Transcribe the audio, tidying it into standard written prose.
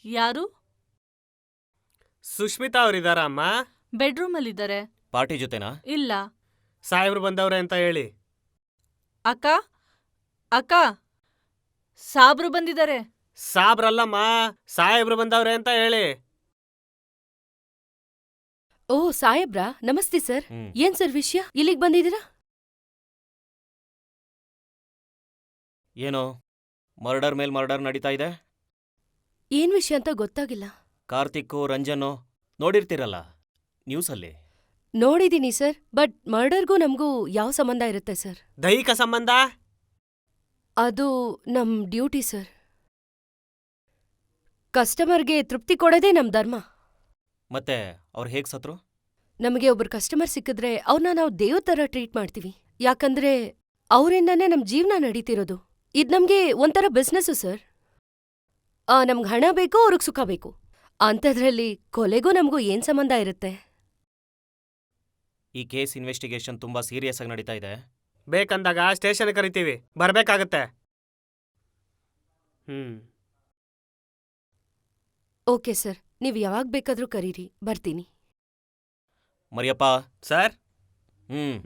ಯಾರು? ಸುಷ್ಮಿತಾ ಅವರಿದಾರ ಅಮ್ಮ? ಬೆಡ್ರೂಮಲ್ಲಿದ್ದಾರೆ. ಪಾರ್ಟಿ ಜೊತೆನಾ? ಇಲ್ಲ. ಸಾಹೇಬ್ರು ಬಂದವ್ರೆ ಅಂತ ಹೇಳಿ. ಅಕ್ಕ ಅಕ್ಕ, ಸಾಬ್ರು ಬಂದಿದ್ದಾರೆ. ಸಾಬ್ರಲ್ಲಮ್ಮ, ಸಾಹೇಬ್ರು ಬಂದವ್ರೆ ಅಂತ ಹೇಳಿ. ಓ ಸಾಹೇಬ್ರಾ, ನಮಸ್ತೆ ಸರ್. ಏನ್ ಸರ್ ವಿಷಯ, ಇಲ್ಲಿಗೆ ಬಂದಿದ್ದೀರಾ? ಏನೋ ಮರ್ಡರ್ ಮೇಲ್ ಮರ್ಡರ್ ನಡೀತಾ ಇದೆ. ಏನ್ ವಿಷಯ ಅಂತ ಗೊತ್ತಾಗಿಲ್ಲ. ಕಾರ್ತಿಕ್ಕು ರಂಜನ್ನು ನೋಡಿರ್ತೀರಲ್ಲ ನ್ಯೂಸಲ್ಲಿ. ನೋಡಿದೀನಿ ಸರ್, ಬಟ್ ಮರ್ಡರ್ಗೂ ನಮಗೂ ಯಾವ ಸಂಬಂಧ ಇರುತ್ತೆ ಸರ್? ದೈಹಿಕ ಸಂಬಂಧ? ಅದು ನಮ್ ಡ್ಯೂಟಿ ಸರ್. ಕಸ್ಟಮರ್ಗೆ ತೃಪ್ತಿ ಕೊಡೋದೇ ನಮ್ ಧರ್ಮ. ಮತ್ತೆ ಅವ್ರು ಹೇಗ್ ಸತ್ರು? ನಮಗೆ ಒಬ್ರು ಕಸ್ಟಮರ್ ಸಿಕ್ಕಿದ್ರೆ ಅವ್ರನ್ನ ನಾವು ದೇವ್ರ ಥರ ಟ್ರೀಟ್ ಮಾಡ್ತೀವಿ. ಯಾಕಂದ್ರೆ ಅವರಿಂದಾನೇ ನಮ್ ಜೀವನ ನಡೀತಿರೋದು. ಇದ್ ನಮ್ಗೆ ಒಂಥರ ಬಿಸ್ನೆಸ್ಸು ಸರ್. ನಮ್ಗ್ ಹಣ ಬೇಕು, ಅವ್ರಿಗೆ ಸುಖ ಬೇಕು. ಅಂಥದ್ರಲ್ಲಿ ಕೊಲೆಗೂ ನಮಗೂ ಏನ್ ಸಂಬಂಧ ಇರುತ್ತೆ? ಈ ಕೇಸ್ ಇನ್ವೆಸ್ಟಿಗೇಷನ್ ತುಂಬಾ ಸೀರಿಯಸ್ ಆಗಿ ನಡೀತಾ ಇದೆ. ಬೇಕಂದಾಗ ಸ್ಟೇಷನ್ ಕರಿತೀವಿ, ಬರ್ಬೇಕಾಗತ್ತೆ. ಓಕೆ ಸರ್, ನೀವು ಯಾವಾಗ ಬೇಕಾದ್ರೂ ಕರೀರಿ, ಬರ್ತೀನಿ. ಮರಿಯಪ್ಪ ಸರ್. ಹ್ಮ್